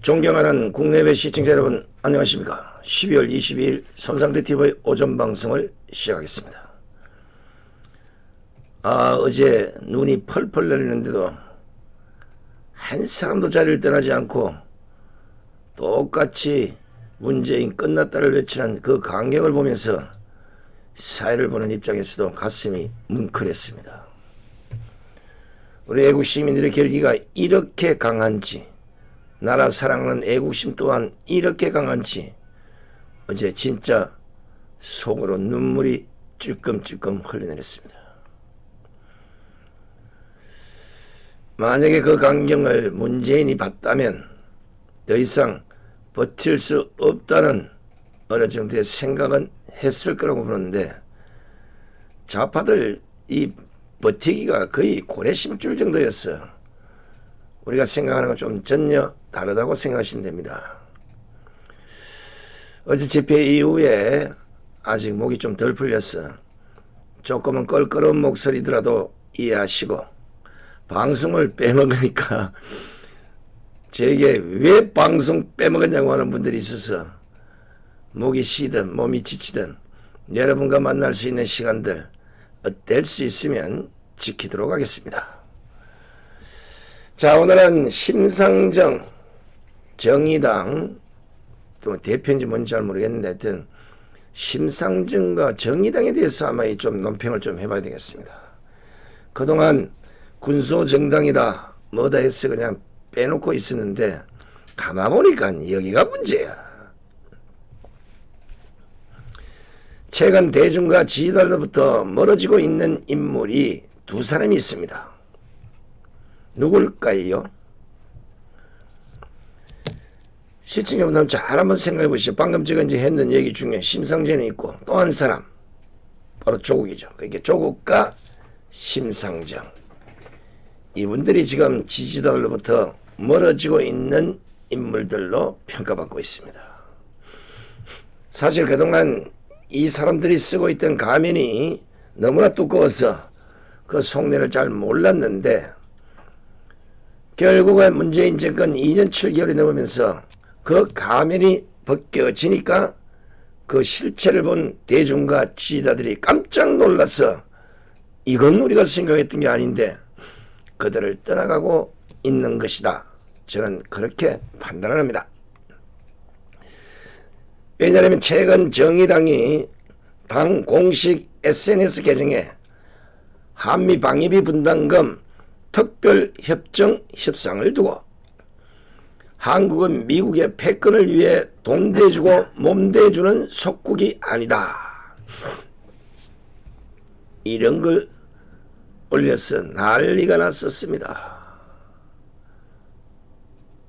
존경하는 국내외 시청자 여러분 안녕하십니까. 12월 22일 손상대TV의 오전 방송을 시작하겠습니다. 어제 눈이 펄펄 내리는데도 한 사람도 자리를 떠나지 않고 똑같이 문재인 끝났다를 외치는 그 광경을 보면서 사회를 보는 입장에서도 가슴이 뭉클했습니다. 우리 애국 시민들의 결기가 이렇게 강한지, 나라 사랑하는 애국심 또한 이렇게 강한지 어제 진짜 속으로 눈물이 찔끔찔끔 흘러내렸습니다. 만약에 그 광경을 문재인이 봤다면 더 이상 버틸 수 없다는 어느 정도의 생각은 했을 거라고 보는데, 좌파들 이 버티기가 거의 고래심줄 정도였어. 우리가 생각하는 건 좀 전혀 다르다고 생각하시면 됩니다. 어제 집회 이후에 아직 목이 좀 덜 풀렸어. 조금은 껄끄러운 목소리더라도 이해하시고, 방송을 빼먹으니까 저에게 왜 방송 빼먹었냐고 하는 분들이 있어서 목이 쉬든 몸이 지치든 여러분과 만날 수 있는 시간들 될 수 있으면 지키도록 하겠습니다. 자, 오늘은 심상정 정의당 또 대표인지 뭔지 잘 모르겠는데 하여튼 심상정과 정의당에 대해서 아마 좀 논평을 좀 해봐야 되겠습니다. 그동안 군소정당이다 뭐다 해서 그냥 빼놓고 있었는데 가만보니까 여기가 문제야. 최근 대중과 지지자들로부터 멀어지고 있는 인물이 두 사람이 있습니다. 누굴까요? 시청자분들 잘 한번 생각해 보시죠. 방금 제가 이제 했는 얘기 중에 심상정이 있고 또 한 사람 바로 조국이죠. 그러니까 조국과 심상정, 이분들이 지금 지지자들로부터 멀어지고 있는 인물들로 평가받고 있습니다. 사실 그동안 이 사람들이 쓰고 있던 가면이 너무나 두꺼워서 그 속내를 잘 몰랐는데, 결국은 문재인 정권 2년 7개월이 넘으면서 그 가면이 벗겨지니까 그 실체를 본 대중과 지지자들이 깜짝 놀라서 이건 우리가 생각했던 게 아닌데 그들을 떠나가고 있는 것이다. 저는 그렇게 판단합니다. 왜냐하면 최근 정의당이 당 공식 SNS 계정에 한미 방위비 분담금 특별협정 협상을 두고 한국은 미국의 패권을 위해 돈 대주고 몸 대주는 속국이 아니다, 이런 걸 올려서 난리가 났었습니다.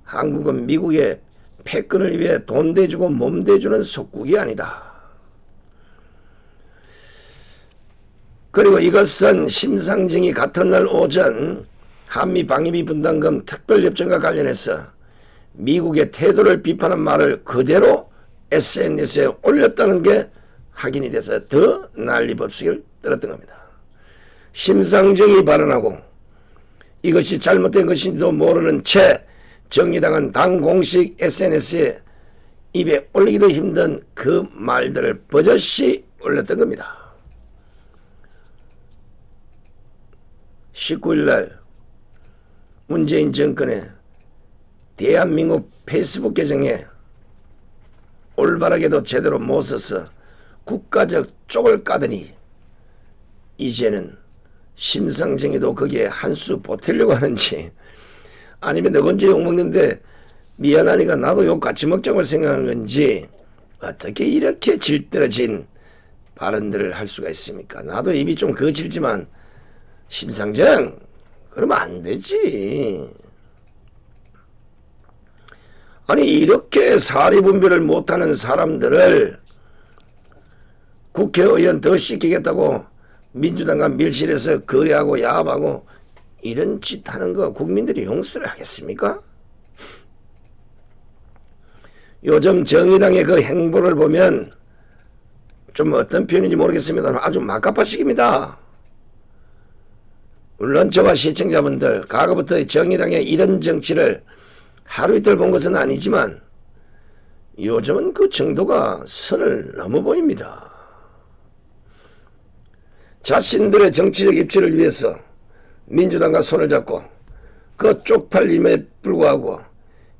한국은 미국의 패권을 위해 돈 대주고 몸 대주는 속국이 아니다. 그리고 이것은 심상정이 같은 날 오전 한미 방위비 분담금 특별협정과 관련해서 미국의 태도를 비판한 말을 그대로 SNS에 올렸다는 게 확인이 돼서 더 난리법석을 떨었던 겁니다. 심상정이 발언하고 이것이 잘못된 것인지도 모르는 채 정의당은 당 공식 SNS에 입에 올리기도 힘든 그 말들을 버젓이 올렸던 겁니다. 19일날 문재인 정권의 대한민국 페이스북 계정에 올바르게도 제대로 못 써서 국가적 쪽을 까더니 이제는 심상정이도 거기에 한 수 보태려고 하는지, 아니면 너 언제 욕먹는데 미안하니까 나도 욕 같이 먹자고 생각하는 건지, 어떻게 이렇게 질떨어진 발언들을 할 수가 있습니까? 나도 입이 좀 거칠지만 심상정 그러면 안 되지. 아니 이렇게 사리분별을 못하는 사람들을 국회의원 더 시키겠다고 민주당과 밀실에서 거래하고 야합하고 이런 짓 하는 거 국민들이 용서를 하겠습니까? 요즘 정의당의 그 행보를 보면 좀 어떤 표현인지 모르겠습니다. 아주 막가파식입니다. 물론 저와 시청자분들 과거부터 정의당의 이런 정치를 하루 이틀 본 것은 아니지만 요즘은 그 정도가 선을 넘어 보입니다. 자신들의 정치적 입지를 위해서 민주당과 손을 잡고 그 쪽팔림에 불구하고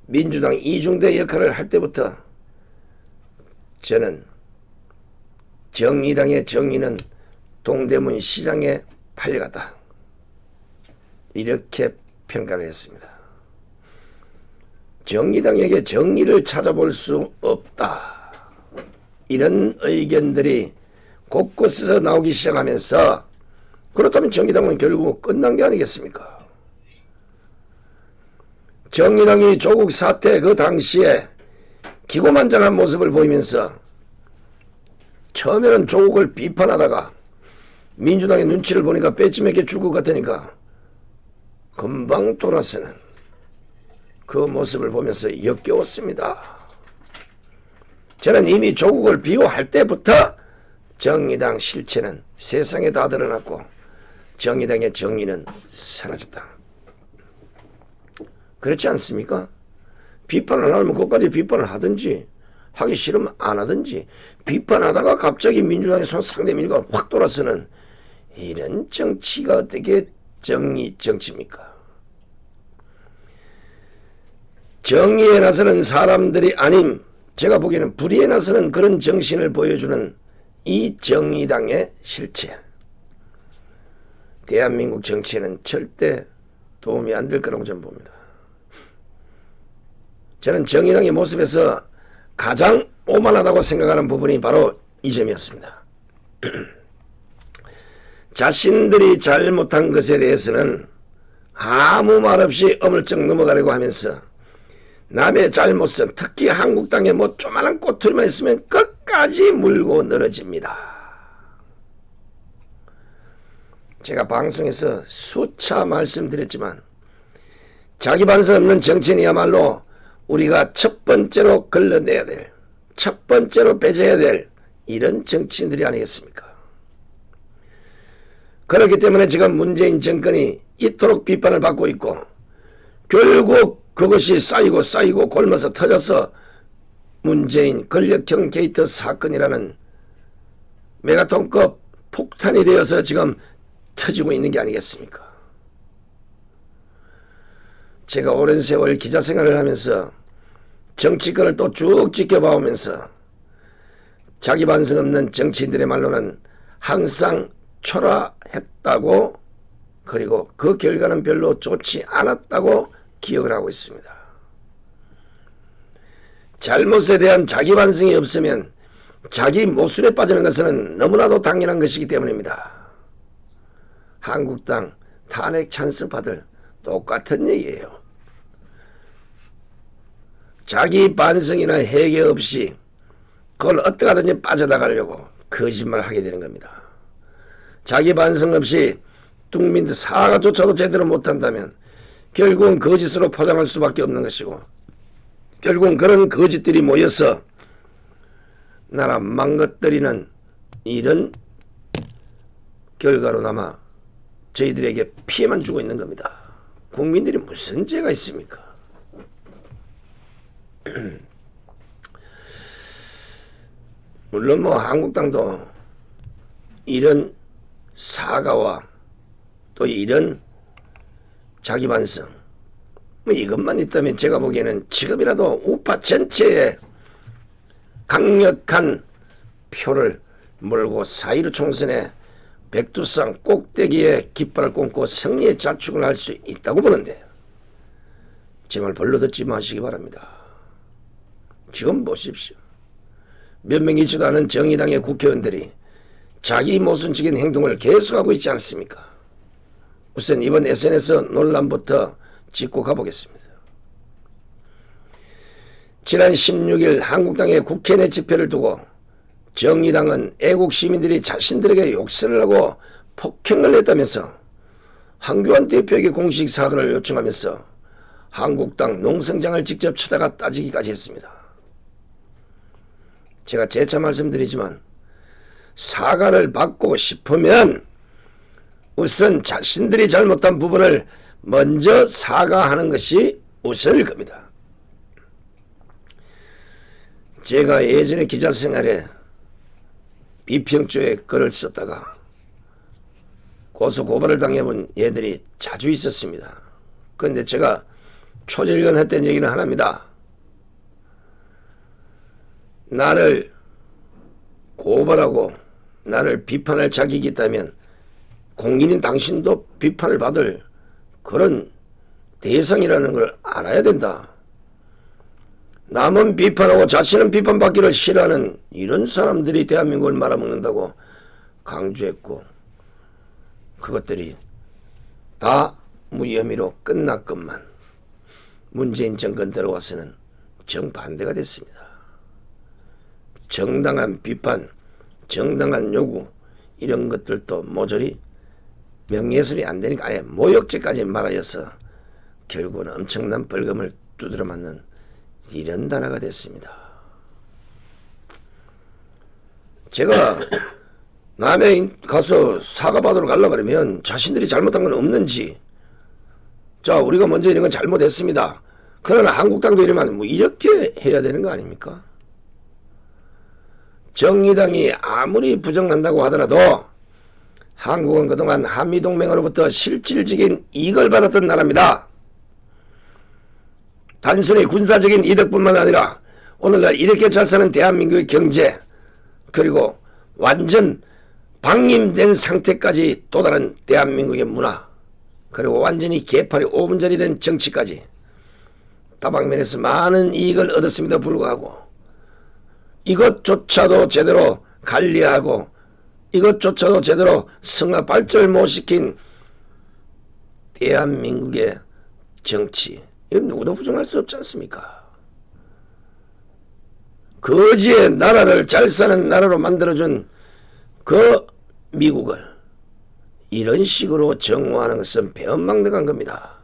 민주당 이중대 역할을 할 때부터 저는 정의당의 정의는 동대문 시장에 팔려갔다, 이렇게 평가를 했습니다. 정의당에게 정의를 찾아볼 수 없다, 이런 의견들이 곳곳에서 나오기 시작하면서 그렇다면 정의당은 결국 끝난 게 아니겠습니까? 정의당이 조국 사태 그 당시에 기고만장한 모습을 보이면서 처음에는 조국을 비판하다가 민주당의 눈치를 보니까 빼찌매게 줄 것 같으니까 금방 돌아서는 그 모습을 보면서 역겨웠습니다. 저는 이미 조국을 비호할 때부터 정의당 실체는 세상에 다 드러났고 정의당의 정의는 사라졌다, 그렇지 않습니까? 비판을 안 하면 끝까지 비판을 하든지 하기 싫으면 안 하든지, 비판하다가 갑자기 민주당의 상대 민주가 확 돌아서는 이런 정치가 어떻게 정의 정치입니까? 정의에 나서는 사람들이 아님 제가 보기에는 불의에 나서는 그런 정신을 보여주는 이 정의당의 실체, 대한민국 정치에는 절대 도움이 안 될 거라고 저는 봅니다. 저는 정의당의 모습에서 가장 오만하다고 생각하는 부분이 바로 이 점이었습니다. 자신들이 잘못한 것에 대해서는 아무 말 없이 어물쩍 넘어가려고 하면서 남의 잘못은 특히 한국당에 뭐 조만한 꼬투리만 있으면 끝까지 물고 늘어집니다. 제가 방송에서 수차 말씀드렸지만 자기 반성 없는 정치인이야말로 우리가 첫 번째로 걸러내야 될, 첫 번째로 빼줘야 될 이런 정치인들이 아니겠습니까? 그렇기 때문에 지금 문재인 정권이 이토록 비판을 받고 있고 결국 그것이 쌓이고 골마서 터져서 문재인 권력형 게이트 사건이라는 메가톤급 폭탄이 되어서 지금 터지고 있는 게 아니겠습니까? 제가 오랜 세월 기자 생활을 하면서 정치권을 또 쭉 지켜봐 오면서 자기 반성 없는 정치인들의 말로는 항상 초라했다고, 그리고 그 결과는 별로 좋지 않았다고 기억을 하고 있습니다. 잘못에 대한 자기 반성이 없으면 자기 모순에 빠지는 것은 너무나도 당연한 것이기 때문입니다. 한국당 탄핵 찬스파들 똑같은 얘기예요. 자기 반성이나 해결 없이 그걸 어떻게 하든지 빠져나가려고 거짓말을 하게 되는 겁니다. 자기 반성 없이 국민들 사과조차도 제대로 못한다면 결국은 거짓으로 포장할 수밖에 없는 것이고, 결국은 그런 거짓들이 모여서 나라 망가뜨리는 이런 결과로 남아 저희들에게 피해만 주고 있는 겁니다. 국민들이 무슨 죄가 있습니까? 물론 뭐 한국당도 이런 사과와 또 이런 자기 반성 뭐 이것만 있다면 제가 보기에는 지금이라도 우파 전체에 강력한 표를 몰고 4.15 총선에 백두산 꼭대기에 깃발을 꽂고 승리의 자축을 할 수 있다고 보는데 제 말 별로 듣지 마시기 바랍니다. 지금 보십시오. 몇 명 있지도 않은 정의당의 국회의원들이 자기 모순적인 행동을 계속하고 있지 않습니까? 우선 이번 SNS 논란부터 짚고 가보겠습니다. 지난 16일 한국당의 국회 내 집회를 두고 정의당은 애국 시민들이 자신들에게 욕설을 하고 폭행을 했다면서 한교안 대표에게 공식 사과를 요청하면서 한국당 농성장을 직접 찾아가 따지기까지 했습니다. 제가 재차 말씀드리지만 사과를 받고 싶으면 우선 자신들이 잘못한 부분을 먼저 사과하는 것이 우선일 겁니다. 제가 예전에 기자 생활에 비평조에 글을 썼다가 고소 고발을 당해본 예들이 자주 있었습니다. 그런데 제가 초절견했던 얘기는 하나입니다. 나를 고발하고 나를 비판할 자격이 있다면 공인인 당신도 비판을 받을 그런 대상이라는 걸 알아야 된다. 남은 비판하고 자신은 비판받기를 싫어하는 이런 사람들이 대한민국을 말아먹는다고 강조했고, 그것들이 다 무혐의로 끝났건만 문재인 정권 들어와서는 정반대가 됐습니다. 정당한 비판, 정당한 요구 이런 것들도 모조리 명예훼손이 안 되니까 아예 모욕죄까지 말하여서 결국은 엄청난 벌금을 두드려 맞는 이런 나라가 됐습니다. 제가 남해 가서 사과받으러 가려고 그러면 자신들이 잘못한 건 없는지, 자 우리가 먼저 이런 건 잘못했습니다. 그러나 한국당도 이러면 뭐 이렇게 해야 되는 거 아닙니까? 정의당이 아무리 부정한다고 하더라도 한국은 그동안 한미동맹으로부터 실질적인 이익을 받았던 나라입니다. 단순히 군사적인 이득뿐만 아니라 오늘날 이렇게 잘 사는 대한민국의 경제, 그리고 완전 방임된 상태까지 도달한 대한민국의 문화, 그리고 완전히 개팔이 오분절이 된 정치까지 다방면에서 많은 이익을 얻었음에도 불구하고 이것조차도 제대로 관리하고 이것조차도 제대로 성화 발전을 못 시킨 대한민국의 정치, 이건 누구도 부정할 수 없지 않습니까? 거지의 나라를 잘 사는 나라로 만들어준 그 미국을 이런 식으로 정화하는 것은 배은망덕한 겁니다.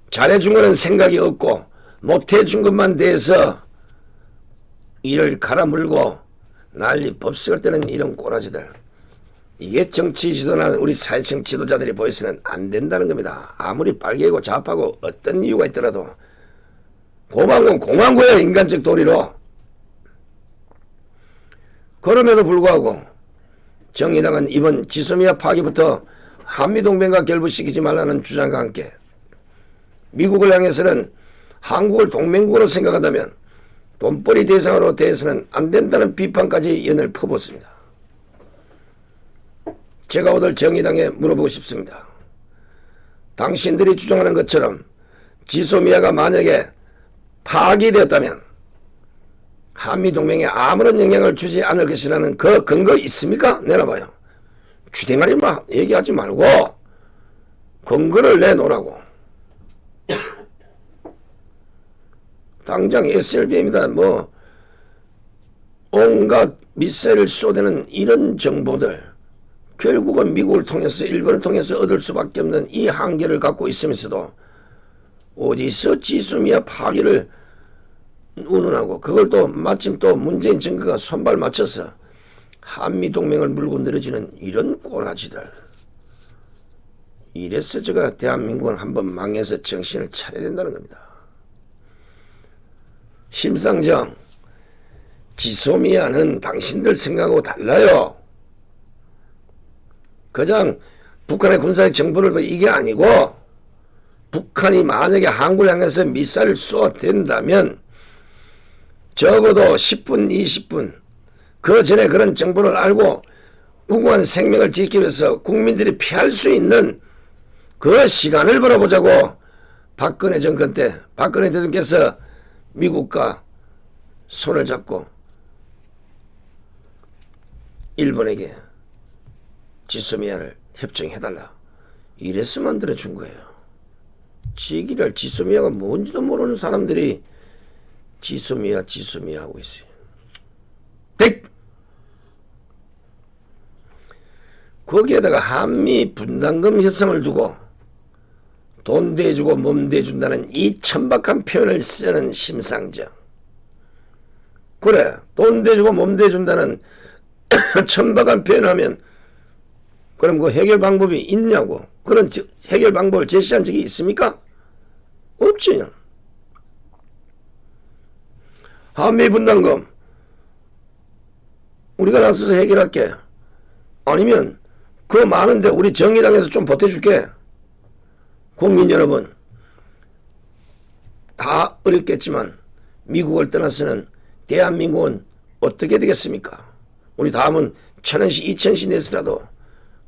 잘해준 것은 생각이 없고 못해준 것만 대해서 이를 갈아물고 난리 법석을 때는 이런 꼬라지들, 이게 정치 지도나 우리 사회적 지도자들이 보여서는 안 된다는 겁니다. 아무리 빨개고 좌파고 어떤 이유가 있더라도 고만고 공안고야 인간적 도리로. 그럼에도 불구하고 정의당은 이번 지소미아 파기부터 한미동맹과 결부시키지 말라는 주장과 함께 미국을 향해서는 한국을 동맹국으로 생각한다면 돈벌이 대상으로 대해서는 안 된다는 비판까지 연을 퍼붓습니다. 제가 오늘 정의당에 물어보고 싶습니다. 당신들이 주장하는 것처럼 지소미아가 만약에 파기되었다면 한미동맹에 아무런 영향을 주지 않을 것이라는 그 근거 있습니까? 내놔봐요. 주댕아리 얘기하지 말고 근거를 내놓으라고. 당장 SLBM이다 뭐 온갖 미사일을 쏘대는 이런 정보들, 결국은 미국을 통해서 일본을 통해서 얻을 수밖에 없는 이 한계를 갖고 있으면서도 어디서 지소미아 파기를 운운하고, 그걸 또 마침 또 문재인 정부가 손발 맞춰서 한미동맹을 물고 늘어지는 이런 꼬라지들. 이래서 제가 대한민국은 한번 망해서 정신을 차려야 된다는 겁니다. 심상정, 지소미아는 당신들 생각하고 달라요. 그냥 북한의 군사적 정보를 이게 아니고, 북한이 만약에 한국을 향해서 미사일을 쏘아댄다면 적어도 10분, 20분 그 전에 그런 정보를 알고 무고한 생명을 지키기 위해서 국민들이 피할 수 있는 그 시간을 벌어보자고 박근혜 정권 때 박근혜 대통령께서 미국과 손을 잡고 일본에게 지소미아를 협정해달라 이래서 만들어준 거예요. 지기를 지소미아가 뭔지도 모르는 사람들이 지소미아 하고 있어요. 거기에다가 한미 분담금 협상을 두고 돈 대주고 몸 대준다는 이 천박한 표현을 쓰는 심상정. 그래, 돈 대주고 몸 대준다는 천박한 표현을 하면 그럼 그 해결 방법이 있냐고. 그런 해결 방법을 제시한 적이 있습니까? 없지. 한미 분담금 우리가 나서서 해결할게. 아니면 그 많은데 우리 정의당에서 좀 보태줄게. 국민 여러분, 다 어렵겠지만 미국을 떠나서는 대한민국은 어떻게 되겠습니까? 우리 다음은 1,000원씩 2,000원씩 내서라도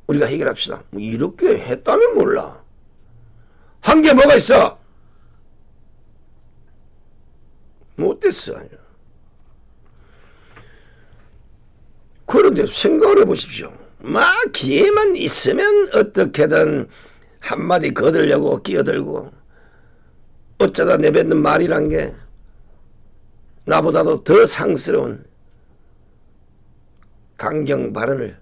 우리가 해결합시다. 뭐 이렇게 했다면 몰라. 한 게 뭐가 있어? 못됐어. 그런데 생각을 해보십시오. 막 기회만 있으면 어떻게든 한마디 거들려고 끼어들고 어쩌다 내뱉는 말이란 게 나보다도 더 상스러운 강경 발언을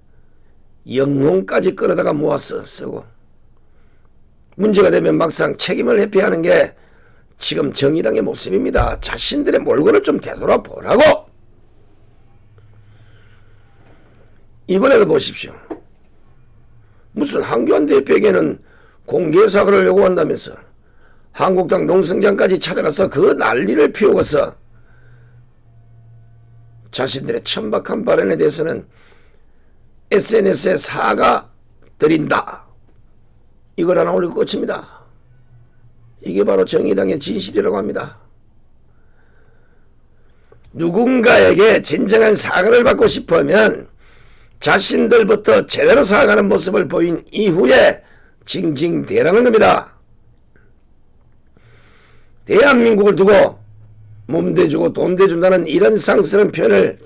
영혼까지 끌어다가 모아서 쓰고 문제가 되면 막상 책임을 회피하는 게 지금 정의당의 모습입니다. 자신들의 몰골을 좀 되돌아보라고. 이번에도 보십시오. 무슨 한교안 대표에게는 공개사과를 요구한다면서 한국당 농성장까지 찾아가서 그 난리를 피우고서 자신들의 천박한 발언에 대해서는 SNS에 사과 드린다. 이걸 하나 올리고 끝입니다. 이게 바로 정의당의 진실이라고 합니다. 누군가에게 진정한 사과를 받고 싶으면 자신들부터 제대로 살아가는 모습을 보인 이후에 징징대라는 겁니다. 대한민국을 두고 몸대주고 돈대준다는 이런 상스러운 표현을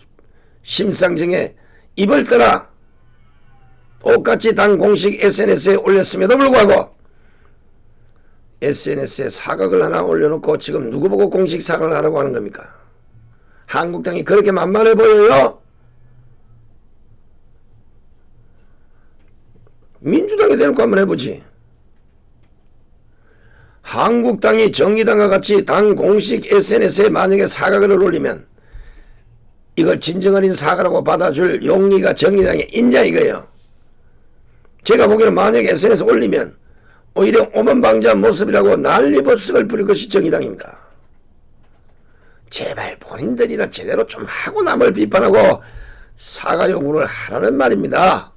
심상정에 입을 떠나 똑같이 당 공식 SNS에 올렸음에도 불구하고 SNS에 사각을 하나 올려놓고 지금 누구 보고 공식 사과를 하라고 하는 겁니까? 한국당이 그렇게 만만해 보여요? 민주당이 대놓고 한번 해보지. 한국당이 정의당과 같이 당 공식 SNS에 만약에 사과글을 올리면 이걸 진정어린 사과라고 받아줄 용의가 정의당에 있냐 이거예요. 제가 보기에는 만약에 SNS에 올리면 오히려 오만방자한 모습이라고 난리법석을 부릴 것이 정의당입니다. 제발 본인들이나 제대로 좀 하고 남을 비판하고 사과 요구를 하라는 말입니다.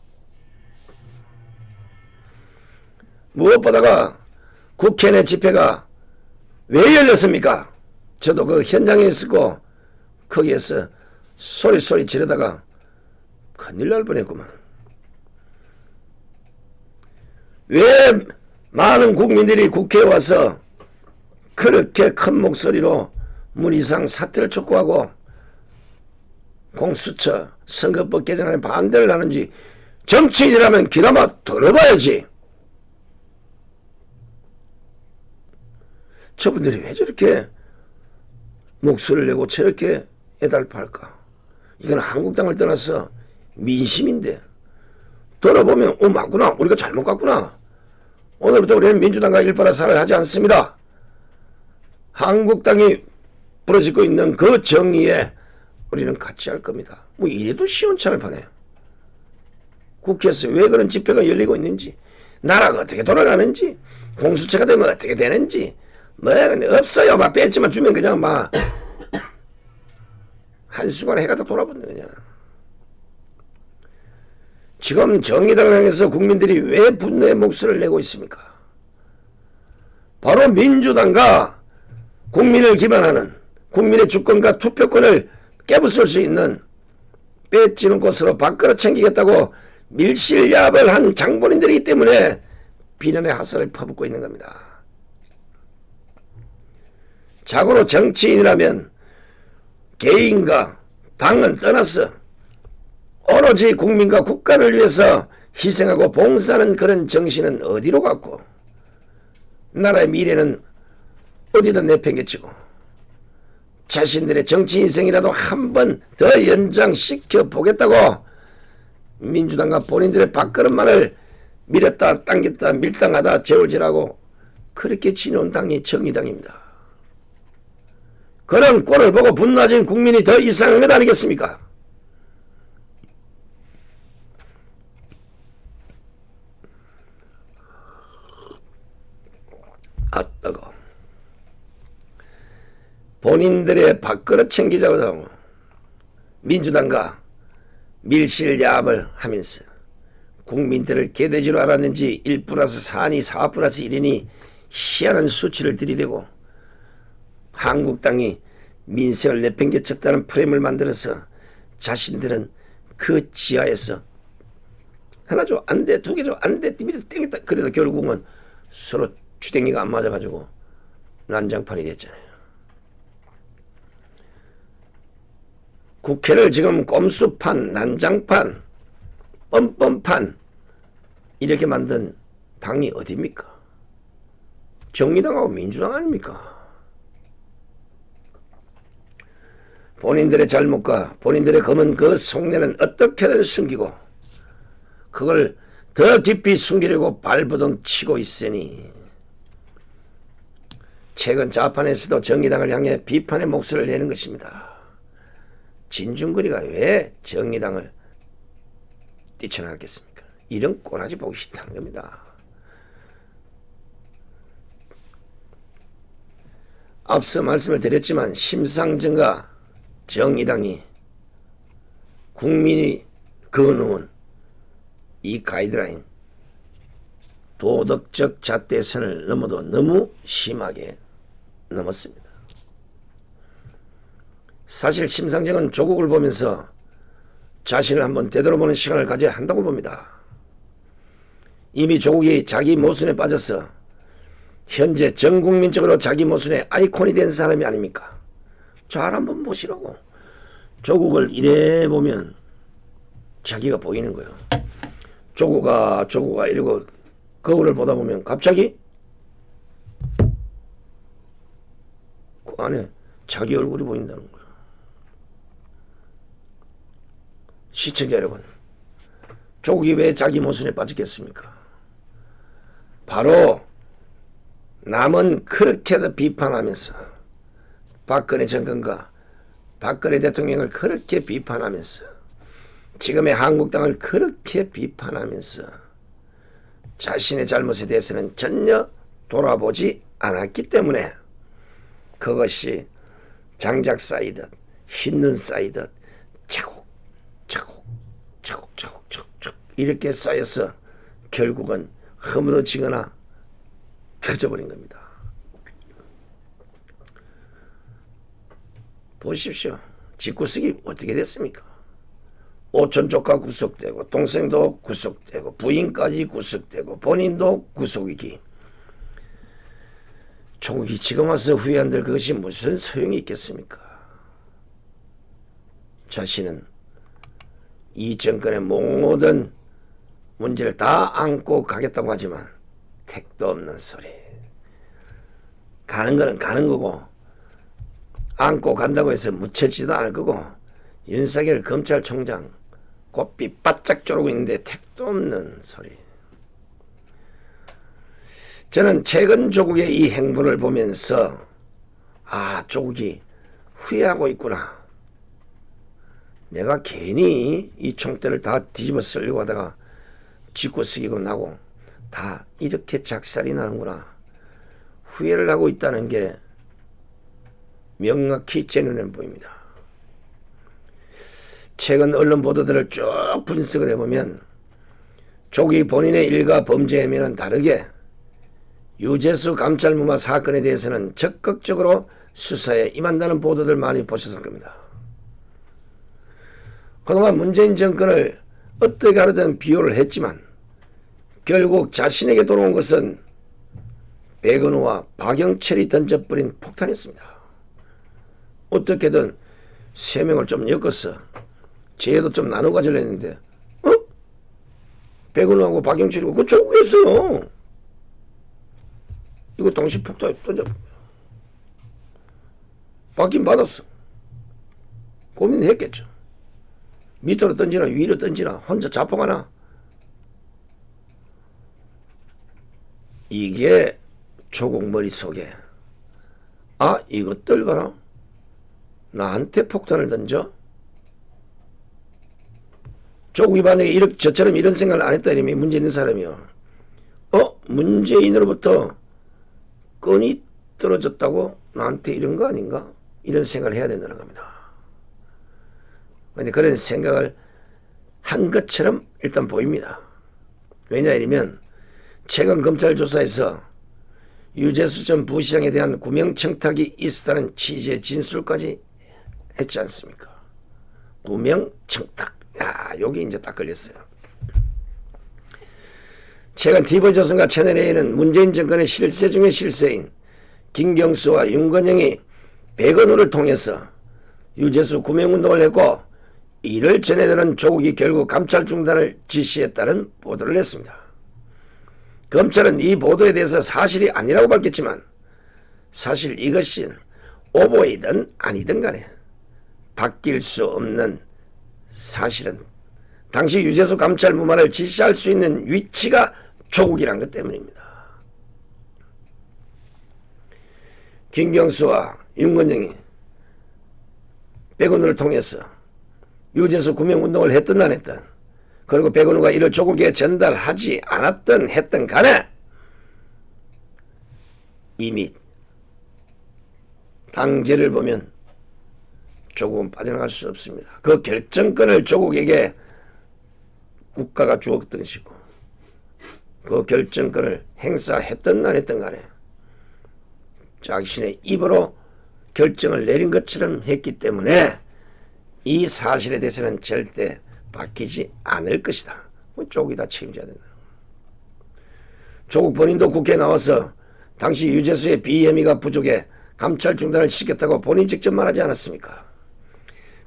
무엇보다가 국회 내 집회가 왜 열렸습니까? 저도 그 현장에 있었고 거기에서 소리 지르다가 큰일 날 뻔했구만. 왜 많은 국민들이 국회에 와서 그렇게 큰 목소리로 문희상 사퇴를 촉구하고 공수처 선거법 개정안에 반대를 하는지 정치인이라면 귀담아 들어봐야지. 저분들이 왜 저렇게 목소리를 내고 저렇게 애달파할까? 이건 한국당을 떠나서 민심인데 들어보면 맞구나. 우리가 잘못 갔구나. 오늘부터 우리는 민주당과 일파라사를 하지 않습니다. 한국당이 부러지고 있는 그 정의에 우리는 같이 할 겁니다. 뭐 이래도 시원찮을 판에 국회에서 왜 그런 집회가 열리고 있는지, 나라가 어떻게 돌아가는지, 공수처가 되면 어떻게 되는지 뭐 없어요. 막 뺐지만 주면 그냥 막 한순간에 해가 다 돌아본다 그냥. 지금 정의당을 향해서 국민들이 왜 분노의 목소리를 내고 있습니까? 바로 민주당과 국민을 기반하는 국민의 주권과 투표권을 깨부술 수 있는 빼지는 곳으로 바꿔 챙기겠다고 밀실야합을 한 장본인들이기 때문에 비난의 화살을 퍼붓고 있는 겁니다. 자고로 정치인이라면 개인과 당은 떠나서 오로지 국민과 국가를 위해서 희생하고 봉사하는 그런 정신은 어디로 갔고 나라의 미래는 어디든 내팽개치고 자신들의 정치 인생이라도 한 번 더 연장시켜 보겠다고 민주당과 본인들의 밥그릇만을 밀었다 당겼다 밀당하다 재울질하고 그렇게 지내온 당이 정의당입니다. 그런 꼴을 보고 분노하신 국민이 더 이상한 것 아니겠습니까? 아 뜨거. 본인들의 밥그릇 챙기자고 민주당과 밀실야합을 하면서 국민들을 개돼지로 알았는지 1 플러스 4니 4 플러스 1이니 희한한 수치를 들이대고 한국당이 민생을 내팽개쳤다는 프레임을 만들어서 자신들은 그 지하에서 하나 줘, 안 돼, 2개 줘, 안 돼, 밑에 땡겼다. 그래도 결국은 서로 주댕이가 안 맞아가지고 난장판이 됐잖아요. 국회를 지금 꼼수판, 난장판, 뻔뻔판 이렇게 만든 당이 어디입니까? 정의당하고 민주당 아닙니까? 본인들의 잘못과 본인들의 검은 그 속내는 어떻게든 숨기고 그걸 더 깊이 숨기려고 발버둥 치고 있으니 최근 좌판에서도 정의당을 향해 비판의 목소리를 내는 것입니다. 진중권이가 왜 정의당을 뛰쳐나갔겠습니까? 이런 꼬라지 보기 싫다는 겁니다. 앞서 말씀을 드렸지만 심상정과 정의당이 국민이 그어놓은 이 가이드라인 도덕적 잣대선을 넘어도 너무 심하게 넘었습니다. 사실 심상정은 조국을 보면서 자신을 한번 되돌아보는 시간을 가져야 한다고 봅니다. 이미 조국이 자기 모순에 빠져서 현재 전국민적으로 자기 모순의 아이콘이 된 사람이 아닙니까? 잘 한번 보시라고. 조국을 이래 보면 자기가 보이는 거예요. 조국아 이러고 거울을 보다 보면 갑자기 그 안에 자기 얼굴이 보인다는 거예요. 시청자 여러분, 조국이 왜 자기 모순에 빠졌겠습니까? 바로 남은 그렇게도 비판하면서 박근혜 정권과 박근혜 대통령을 그렇게 비판하면서 지금의 한국당을 그렇게 비판하면서 자신의 잘못에 대해서는 전혀 돌아보지 않았기 때문에 그것이 장작 쌓이듯 흰눈 쌓이듯 차곡 이렇게 쌓여서 결국은 허물어지거나 터져버린 겁니다. 보십시오. 집구석이 어떻게 됐습니까? 오촌 조카 구속되고 동생도 구속되고 부인까지 구속되고 본인도 구속이기. 조국이 지금 와서 후회한들 그것이 무슨 소용이 있겠습니까? 자신은 이 정권의 모든 문제를 다 안고 가겠다고 하지만 택도 없는 소리. 가는 거는 가는 거고 안고 간다고 해서 묻혀지도 않을 거고 윤석열 검찰총장 곱비 바짝 조르고 있는데 택도 없는 소리. 저는 최근 조국의 이 행보를 보면서 조국이 후회하고 있구나. 내가 괜히 이 총대를 다 뒤집어 쓰려고 하다가 짓고쓰기고 나고 다 이렇게 작살이 나는구나. 후회를 하고 있다는 게 명확히 제 눈에는 보입니다. 최근 언론 보도들을 쭉 분석을 해보면 조국이 본인의 일과 범죄 혐의는 다르게 유재수 감찰무마 사건에 대해서는 적극적으로 수사에 임한다는 보도들 많이 보셨을 겁니다. 그동안 문재인 정권을 어떻게 하든 비호를 했지만 결국 자신에게 돌아온 것은 백은호와 박영철이 던져버린 폭탄이었습니다. 어떻게든 3명을 좀 엮어서 죄도 좀 나눠 가지려 했는데 백은호하고 박영철이고 그거 조국이었어요. 이거 동시 폭탄 던져버려. 받긴 받았어. 고민했겠죠. 밑으로 던지나 위로 던지나 혼자 자폭하나. 이게 조국 머릿속에 이것들 봐라. 나한테 폭탄을 던져? 조국이 만약에 저처럼 이런 생각을 안 했다 이러면 문제 있는 사람이요. 문재인으로부터 건이 떨어졌다고 나한테 이런 거 아닌가? 이런 생각을 해야 된다는 겁니다. 그런데 그런 생각을 한 것처럼 일단 보입니다. 왜냐하면 최근 검찰 조사에서 유재수 전 부시장에 대한 구명청탁이 있었다는 취지의 진술까지 했지 않습니까? 구명청탁. 야, 여기 이제 딱 걸렸어요. 최근 TV조선과 채널A는 문재인 정권의 실세 중의 실세인 김경수와 윤건영이 백언호를 통해서 유재수 구명운동을 했고 이를 전해드는 조국이 결국 감찰 중단을 지시했다는 보도를 했습니다. 검찰은 이 보도에 대해서 사실이 아니라고 밝혔지만 사실 이것이 오보이든 아니든 간에 바뀔 수 없는 사실은 당시 유재수 감찰 무마를 지시할 수 있는 위치가 조국이란 것 때문입니다. 김경수와 윤건영이 백은우를 통해서 유재수 구명운동을 했든 안 했든 그리고 백은우가 이를 조국에 전달하지 않았든 했든 간에 이미 단계를 보면 조국은 빠져나갈 수 없습니다. 그 결정권을 조국에게 국가가 주었던 것이고 그 결정권을 행사했든 안 했든 간에 자신의 입으로 결정을 내린 것처럼 했기 때문에 이 사실에 대해서는 절대 바뀌지 않을 것이다. 조국이 다 책임져야 된다. 조국 본인도 국회에 나와서 당시 유재수의 비혐의가 부족해 감찰 중단을 시켰다고 본인 직접 말하지 않았습니까?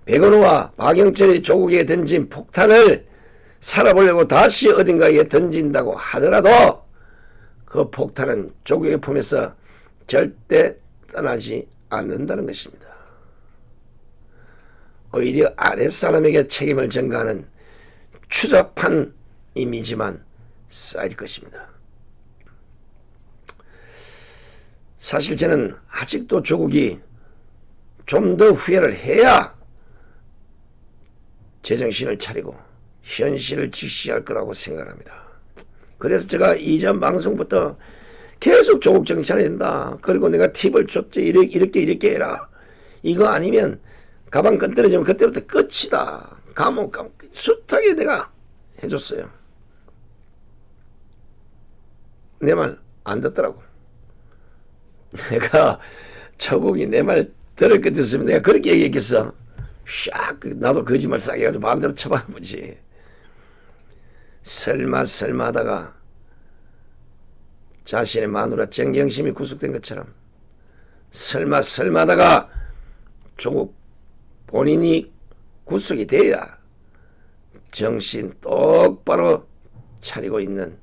백은호와 박영철이 조국에 던진 폭탄을 살아보려고 다시 어딘가에 던진다고 하더라도 그 폭탄은 조국의 품에서 절대 떠나지 않는다는 것입니다. 오히려 아랫사람에게 책임을 전가하는 추잡한 이미지만 쌓일 것입니다. 사실 저는 아직도 조국이 좀 더 후회를 해야 제정신을 차리고 현실을 직시할 거라고 생각합니다. 그래서 제가 이전 방송부터 계속 조국 정치해야 된다. 그리고 내가 팁을 줬지. 이렇게 해라. 이거 아니면 가방 끈떨어지면 그때부터 끝이다. 감옥 숱하게 내가 해줬어요. 내 말 안 듣더라고. 내가 조국이 내 말 들을 것 같았으면 내가 그렇게 얘기했겠어. 샥 나도 거짓말 싸게 해가지고 마음대로 쳐봐보지. 설마 하다가 자신의 마누라 정경심이 구속된 것처럼 설마 하다가 조국 본인이 구속이 돼야 정신 똑바로 차리고 있는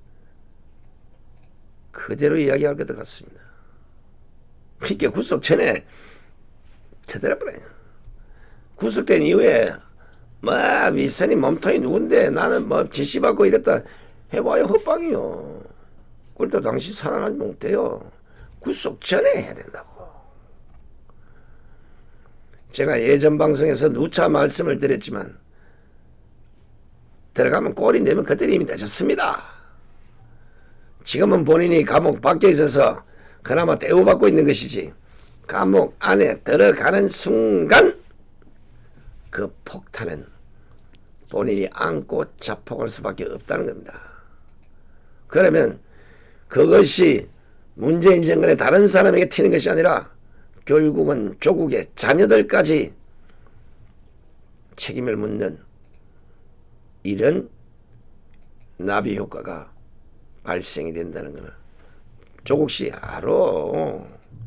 그대로 이야기할 것 같습니다. 그러니까 구속 전에 터뜨려버려요. 구속된 이후에 윗선이 몸통이 누군데 나는 지시받고 이랬다 해봐야 헛방이요. 그래도 당시 살아나지 못해요. 구속 전에 해야 된다고. 제가 예전 방송에서 누차 말씀을 드렸지만 들어가면 꼴이 내면 그때는 이미 늦었습니다. 지금은 본인이 감옥 밖에 있어서 그나마 대우받고 있는 것이지 감옥 안에 들어가는 순간 그 폭탄은 본인이 안고 자폭할 수밖에 없다는 겁니다. 그러면 그것이 문재인 정권의 다른 사람에게 튀는 것이 아니라 결국은 조국의 자녀들까지 책임을 묻는 이런 나비 효과가 발생이 된다는 거예요. 조국씨 알아.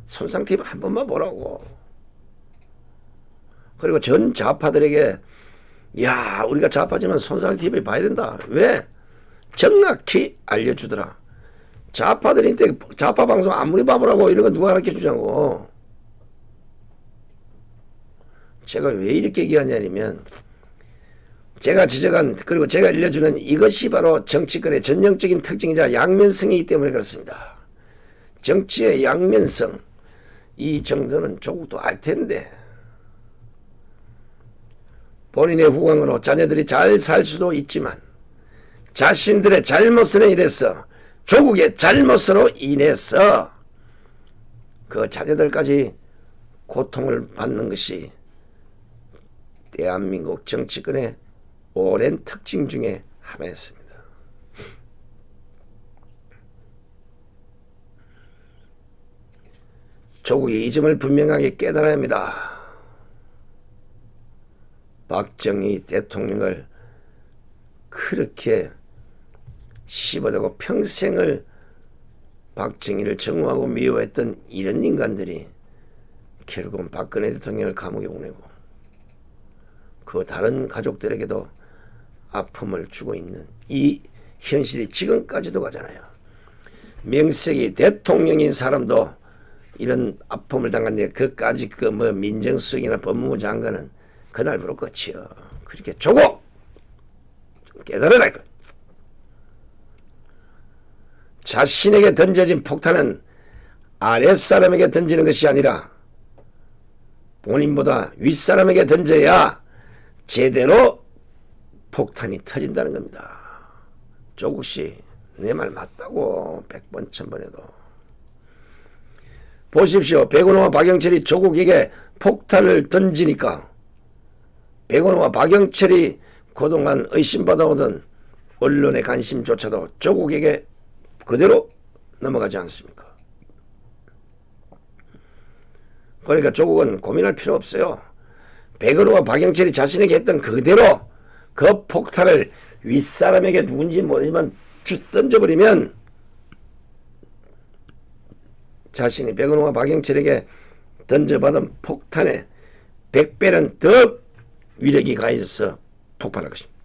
손상 TV 한 번만 보라고. 그리고 전 좌파들에게 야 우리가 좌파지만 손상 TV 봐야 된다. 왜? 정확히 알려주더라. 좌파들한테 좌파 방송 아무리 봐보라고 이런 거 누가 가르쳐주냐고. 제가 왜 이렇게 얘기하냐면 제가 지적한 그리고 제가 알려주는 이것이 바로 정치권의 전형적인 특징이자 양면성이기 때문에 그렇습니다. 정치의 양면성 이 정도는 조국도 알 텐데 본인의 후광으로 자녀들이 잘 살 수도 있지만 자신들의 잘못으로 인해서 조국의 잘못으로 인해서 그 자녀들까지 고통을 받는 것이 대한민국 정치권의 오랜 특징 중에 하나였습니다. 조국이 이 점을 분명하게 깨달아야 합니다. 박정희 대통령을 그렇게 씹어대고 평생을 박정희를 정오하고 미워했던 이런 인간들이 결국은 박근혜 대통령을 감옥에 보내고 그 다른 가족들에게도 아픔을 주고 있는 이 현실이 지금까지도 가잖아요. 명색이 대통령인 사람도 이런 아픔을 당했는데 그까지 그 뭐 민정수석이나 법무부 장관은 그날부로 끝이요. 그렇게 조국 깨달아라. 자신에게 던져진 폭탄은 아랫사람에게 던지는 것이 아니라 본인보다 윗사람에게 던져야 제대로 폭탄이 터진다는 겁니다. 조국씨 내 말 맞다고 100번 1000번 해도. 보십시오. 백운호와 박영철이 조국에게 폭탄을 던지니까 백운호와 박영철이 그동안 의심받아오던 언론의 관심조차도 조국에게 그대로 넘어가지 않습니까? 그러니까 조국은 고민할 필요 없어요. 백은호와 박영철이 자신에게 했던 그대로 그 폭탄을 윗사람에게 누군지 모르지만 던져버리면 자신이 백은호와 박영철에게 던져받은 폭탄에 100배는 더 위력이 가해져서 폭발할 것입니다.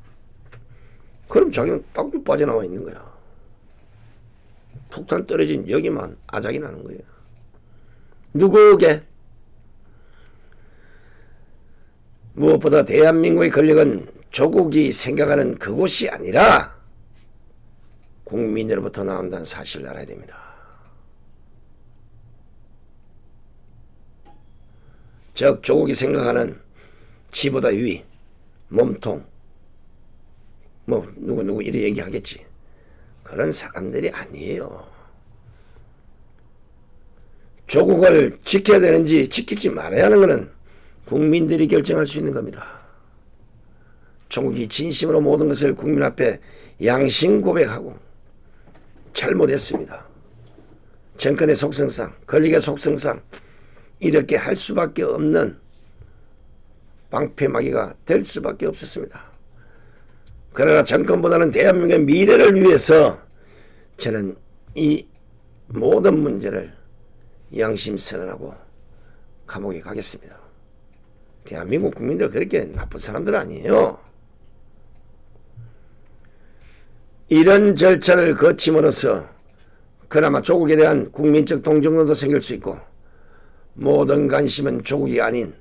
그럼 자기는 딱 빠져나와 있는 거야. 폭탄 떨어진 여기만 아작이 나는 거예요. 누구에게? 무엇보다 대한민국의 권력은 조국이 생각하는 그곳이 아니라 국민으로부터 나온다는 사실을 알아야 됩니다. 즉 조국이 생각하는 지보다 위, 몸통, 뭐 누구 이래 얘기하겠지. 그런 사람들이 아니에요. 조국을 지켜야 되는지 지키지 말아야 하는 것은 국민들이 결정할 수 있는 겁니다. 조국이 진심으로 모든 것을 국민 앞에 양심 고백하고 잘못했습니다. 정권의 속성상, 권력의 속성상 이렇게 할 수밖에 없는 방패막이가 될 수밖에 없었습니다. 그러나 정권보다는 대한민국의 미래를 위해서 저는 이 모든 문제를 양심 선언하고 감옥에 가겠습니다. 대한민국 국민들 그렇게 나쁜 사람들 아니에요. 이런 절차를 거침으로써 그나마 조국에 대한 국민적 동정도 생길 수 있고 모든 관심은 조국이 아닌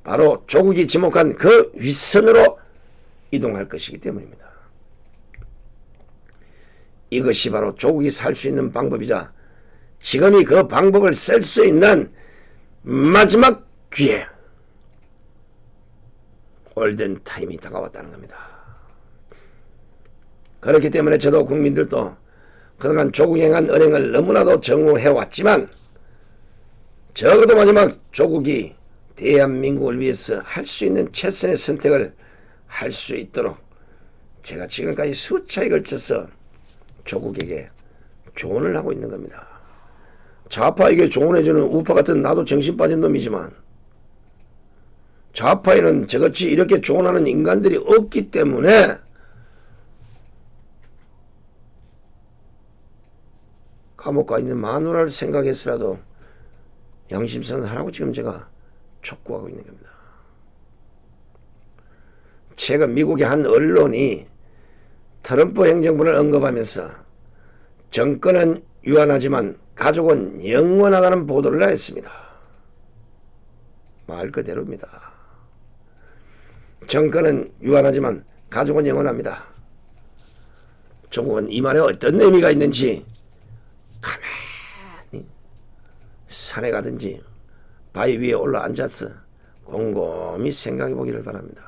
바로 조국이 지목한 그 윗선으로 이동할 것이기 때문입니다. 이것이 바로 조국이 살 수 있는 방법이자 지금이 그 방법을 쓸 수 있는 마지막 기회, 올든 타임이 다가왔다는 겁니다. 그렇기 때문에 저도 국민들도 그동안 조국이 행한 언행을 너무나도 정오해왔지만 적어도 마지막 조국이 대한민국을 위해서 할 수 있는 최선의 선택을 할 수 있도록 제가 지금까지 수차에 걸쳐서 조국에게 조언을 하고 있는 겁니다. 좌파에게 조언해주는 우파 같은 나도 정신 빠진 놈이지만 좌파에는 저같이 이렇게 조언하는 인간들이 없기 때문에 감옥 가 있는 마누라를 생각해서라도 양심선언 하라고 지금 제가 촉구하고 있는 겁니다. 최근 미국의 한 언론이 트럼프 행정부를 언급하면서 정권은 유한하지만 가족은 영원하다는 보도를 했습니다. 말 그대로입니다. 정권은 유한하지만 가족은 영원합니다. 조국은 이 말에 어떤 의미가 있는지 가만히 산에 가든지 바위 위에 올라앉아서 곰곰이 생각해 보기를 바랍니다.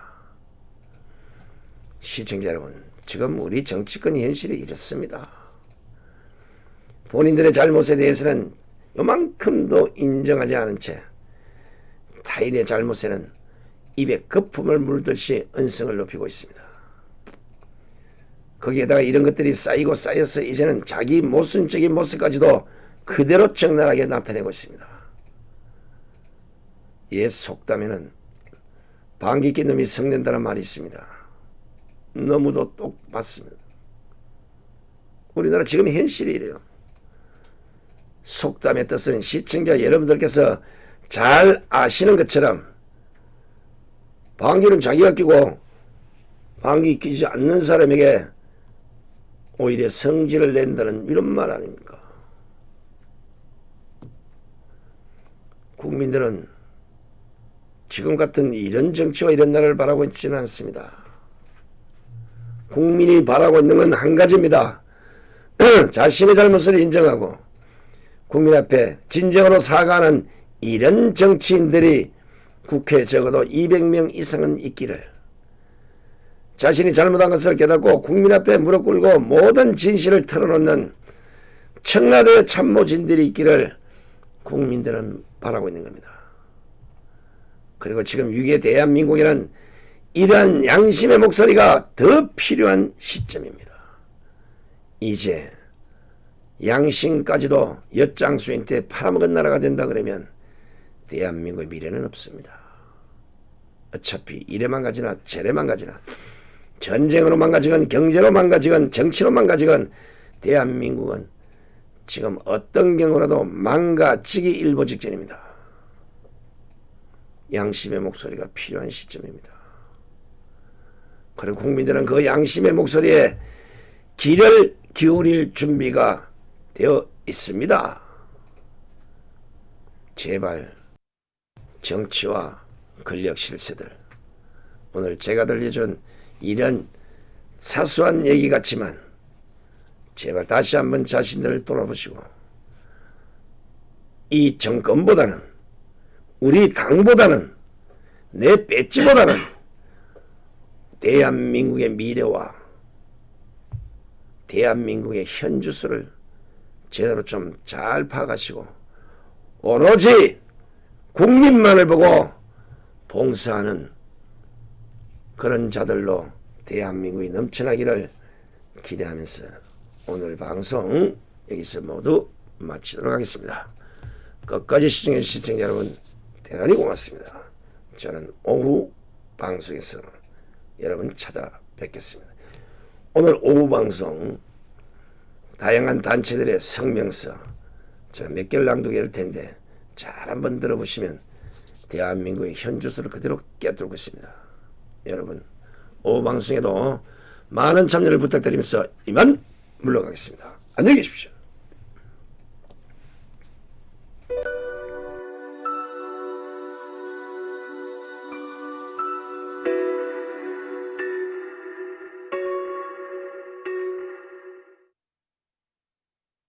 시청자 여러분, 지금 우리 정치권 현실이 이렇습니다. 본인들의 잘못에 대해서는 요만큼도 인정하지 않은 채 타인의 잘못에는 입에 거품을 물듯이 언성을 높이고 있습니다. 거기에다가 이런 것들이 쌓이고 쌓여서 이제는 자기 모순적인 모습까지도 그대로 적나라하게 나타내고 있습니다. 옛 속담에는 방귀 낀 놈이 성낸다는 말이 있습니다. 너무도 똑 맞습니다. 우리나라 지금 현실이 이래요. 속담의 뜻은 시청자 여러분들께서 잘 아시는 것처럼 방귀는 자기가 끼고 방귀 끼지 않는 사람에게 오히려 성질을 낸다는 이런 말 아닙니까? 국민들은 지금 같은 이런 정치와 이런 나라를 바라고 있지는 않습니다. 국민이 바라고 있는 건 한 가지입니다. 자신의 잘못을 인정하고 국민 앞에 진정으로 사과하는 이런 정치인들이 국회에 적어도 200명 이상은 있기를, 자신이 잘못한 것을 깨닫고 국민 앞에 무릎 꿇고 모든 진실을 털어놓는 청와대 참모진들이 있기를 국민들은 바라고 있는 겁니다. 그리고 지금 위기의 대한민국에는 이러한 양심의 목소리가 더 필요한 시점입니다. 이제 양심까지도 엿장수인테 팔아먹은 나라가 된다 그러면 대한민국의 미래는 없습니다. 어차피 이래 망가지나 저래 망가지나 전쟁으로 망가지건 경제로 망가지건 정치로 망가지건 대한민국은 지금 어떤 경우라도 망가지기 일보 직전입니다. 양심의 목소리가 필요한 시점입니다. 그리고 국민들은 그 양심의 목소리에 귀를 기울일 준비가 되어 있습니다. 제발 정치와 권력 실세들, 오늘 제가 들려준 이런 사소한 얘기 같지만 제발 다시 한번 자신들을 돌아보시고 이 정권보다는, 우리 당보다는, 내 배지보다는 대한민국의 미래와 대한민국의 현주소를 제대로 좀 잘 파악하시고 오로지 국민만을 보고 봉사하는 그런 자들로 대한민국이 넘쳐나기를 기대하면서 오늘 방송 여기서 모두 마치도록 하겠습니다. 끝까지 시청해 주신 시청자 여러분 대단히 고맙습니다. 저는 오후 방송에서 여러분 찾아뵙겠습니다. 오늘 오후 방송 다양한 단체들의 성명서 제가 몇 개를 낭독해야 할 텐데 잘 한번 들어보시면 대한민국의 현주소를 그대로 깨뜨리고 있습니다. 여러분 오후 방송에도 많은 참여를 부탁드리면서 이만 물러가겠습니다. 안녕히 계십시오.